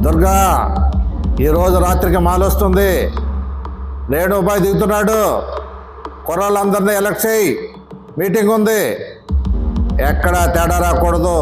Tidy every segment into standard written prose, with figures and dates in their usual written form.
దుర్గా, ఈరోజు రాత్రికి మాలొస్తుంది. రేణుబాయ్ దిగుతున్నాడు. కుర్రాళ్ళందరినీ ఎలక్ట్ చేయి. మీటింగ్ ఉంది. ఎక్కడా తేడా రాకూడదు.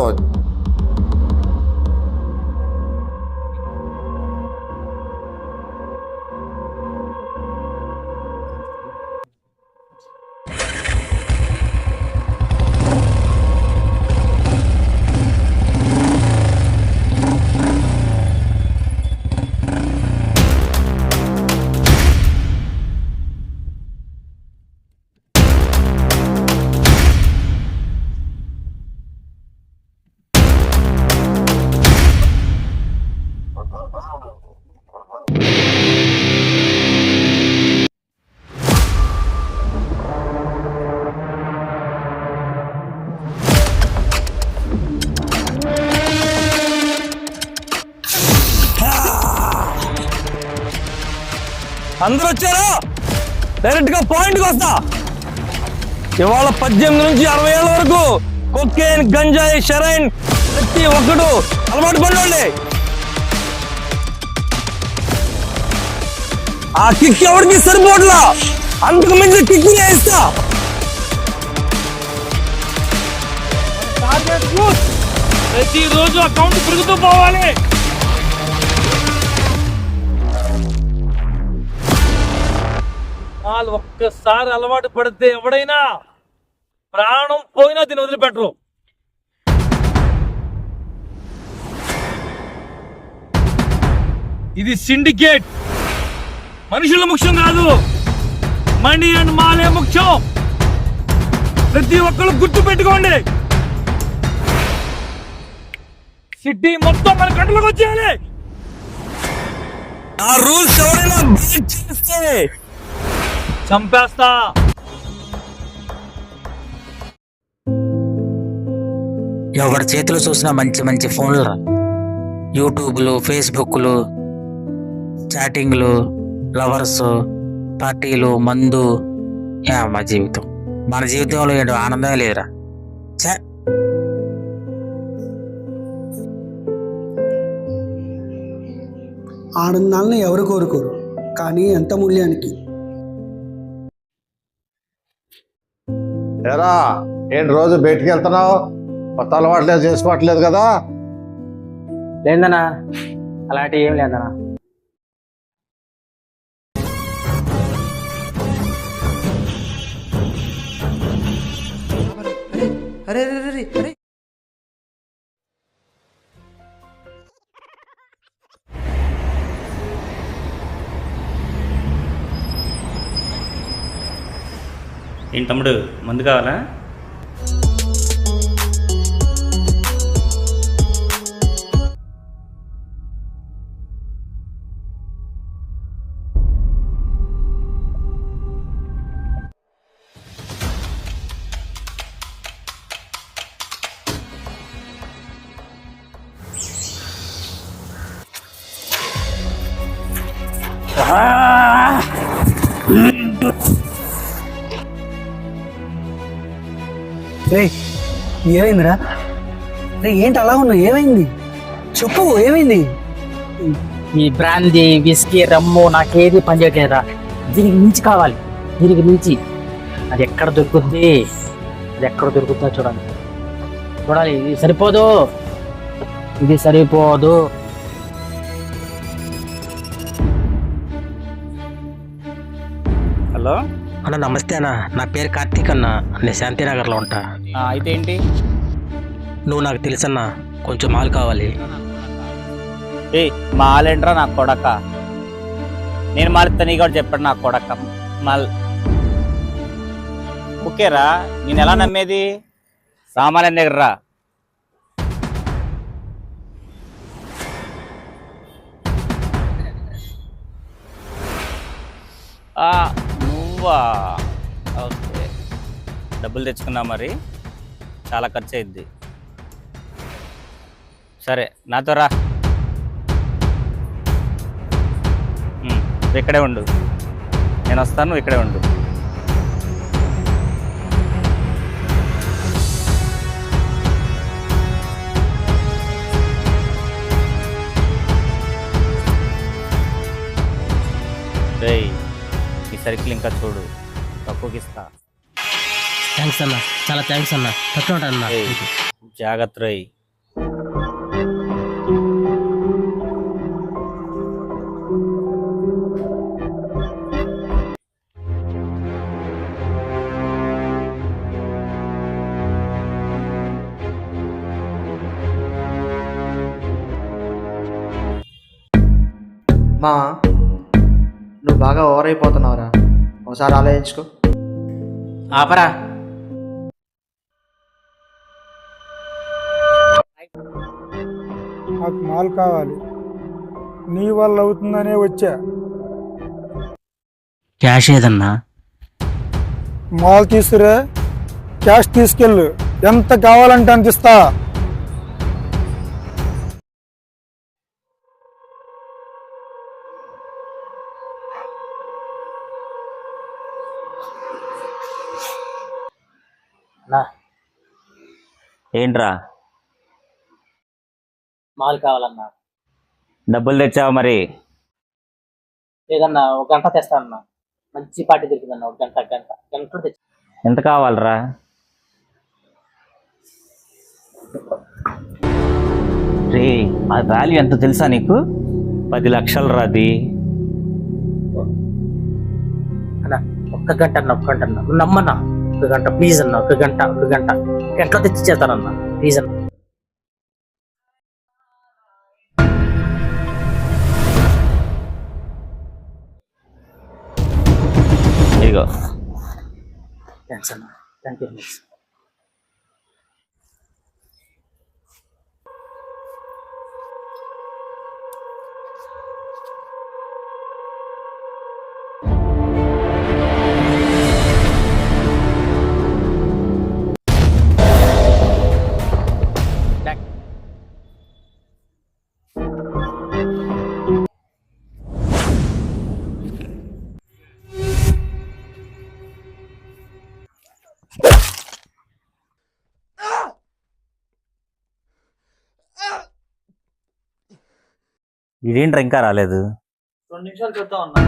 అందరూ వచ్చారా? డైరెక్ట్ గా పాయింట్కి వస్తా. ఇవాళ 18 నుంచి 60 ఏళ్ళ వరకు కొకేన్, గంజాయి, షెరైన్ ప్రతి ఒక్కడు అలవాటు పడినోళ్ళే. ఆ కిక్ ఎవరికి సరిపోట్లా, అంతకు మించి కిక్ ఇస్తా. ప్రతిరోజు అకౌంట్ పెరుగుతూ పోవాలి. వాళ్ళు ఒక్కసారి అలవాటు పడితే ఎవడైనా ప్రాణం పోయినా దీన్ని వదిలిపెట్టరు. ఇది సిండికేట్. మనుషుల ముఖ్యం కాదు, మనీ అండ్ మాలే ముఖ్యం. ప్రతి ఒక్కరు గుర్తు పెట్టుకోండి. సిటీ మొత్తం మన కంట్లోకి వచ్చేయాలి. ఆ రూల్స్ ఎవరైనా బ్రేక్ చేస్తే చంపేస్తా. ఎవరి చేతిలో చూసినా మంచి మంచి ఫోన్లు రా. యూట్యూబ్లు, ఫేస్బుక్లు, చాటింగ్లు, లవర్స్, పార్టీలు, మందు. మా జీవితం, మన జీవితంలో ఏంటో ఆనందమే లేదురా. చా ఆనందాలను ఎవరు కోరుకోరు, కానీ ఎంత మూల్యానికి. ఎరా, ఏంటి రోజు బయటికి వెళ్తున్నావు? కొత్త అలవాట్లేదు చేసుకోవట్లేదు కదా? లేదన్నా, అలాంటివి ఏం లేదన్నా. అరే అరే అరే అరే ఏంటి తమ్ముడు, మందు కావాలా? ఏమైందిరా? ఏంటి అలా ఉన్నావు? ఏమైంది చెప్పు, ఏమైంది? ఈ బ్రాందీ, విస్కీ, రమ్ము నాకేది పనిచేయట్లేదురా. దీనికి మించి కావాలి, దీనికి మించి. అది ఎక్కడ దొరుకుద్ది, అది ఎక్కడ దొరుకుతుందో చూడాలి. ఇది సరిపోదు, ఇది సరిపోదు. హలో అన్న, నమస్తే అన్న. నా పేరు కార్తీక్ అన్న. నేను శాంతినగర్లో ఉంటా. అయితే ఏంటి? నువ్వు నాకు తెలుసన్నా, కొంచెం మాల్ కావాలి. మాలేంట్రా నా కొడక? నేను మాలిస్తా, నీ కూడా చెప్పాడు నా కొడక మాల్. ఓకేరా, నేను ఎలా నమ్మేది? సామాన్యం దగ్గర రా. నువ్వా? ఓకే, డబ్బులు తెచ్చుకున్నా, మరి చాలా ఖర్చు అయింది. సరే, నాతో రా. ఇక్కడే ఉండు, నేను వస్తాను, ఇక్కడే ఉండు. రేయ్ ఈ సర్కిల్ ఇంకా చూడు, తక్కువకి ఇస్తా. థ్యాంక్స్ అన్న, చాలా థ్యాంక్స్ అన్న. తక్కువ అన్న. రేయ్ జాగ్రత్త రేయ్. మా నువ్వు బాగా ఓవర్ అయిపోతున్నావురా, ఒకసారి ఆలోచించుకో. ఆపరా. నాకు మాల్ కావాలి, నీ వల్ల అవుతుందనే వచ్చా. క్యాష్ ఏదన్నా? మాల్ తీసుకురా, క్యాష్ తీసుకెళ్ళు, ఎంత కావాలంటే అంత ఇస్తా. నా ఏంట్రా మాల్ కావాలన్నా. డబ్బులు తెచ్చావా మరి? లేదన్నా, ఒక గంట తెస్తానన్నా. మంచి పార్టీ దొరికిందన్న, ఒక గంటలో తెచ్చి. ఎంత కావాలరా? రే ఆ వాల్యూ ఎంత తెలుసా నీకు? 10 లక్షలు రాది. అన్న ఒక్క గంట అన్న, ఒక్క గంట అన్న, నువ్వు నమ్మన్నా. ఒక గంట ప్లీజ్ అన్న, ఒక గంటలో తెచ్చి చేస్తానన్నా ప్లీజ్ అన్న. ఇదిగో థ్యాంక్స్ అన్న, థ్యాంక్ యూ. ఇదేంట్రా ఇంకా రాలేదు? 2 నిమిషాలు చూద్దాం అన్న.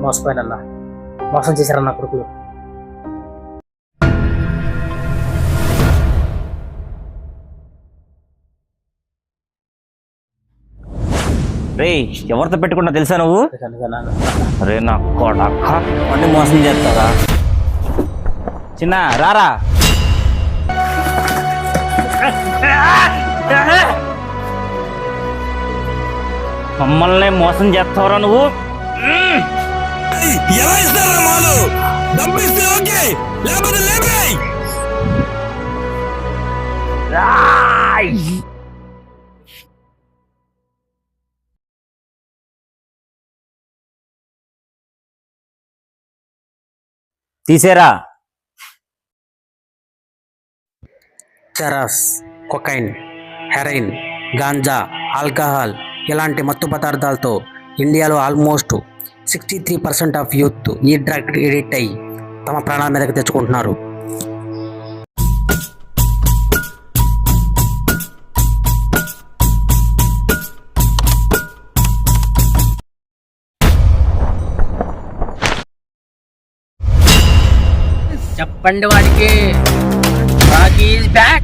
మోసపోయానన్నా, మోసం చేశారన్న కొడుకులు. రే ఎవరితో పెట్టుకున్నా తెలుసా నువ్వు? రే నా కొడక వాడిని మోసం చేస్తారా? చిన్న రారా. మమ్మల్ని మోసం చేస్తావరా నువ్వు? ఎలా ఇస్తారా మాలు? డబ్బు ఇస్తే ఓకే, లేకపోతే లేబే. తీసేరా. Charas, cocaine, heroin, ganja, alcohol ఇలాంటి మత్తు పదార్థాలతో ఇండియాలో ఆల్మోస్ట్ 63% ఆఫ్ యూత్ ఈ డ్రగ్ ఎడిక్ట్ అయ్యి తమ ప్రాణాల మీదకి తెచ్చుకుంటున్నారు. చెప్పండి వాడికి, రాకీ ఈజ్ బ్యాక్.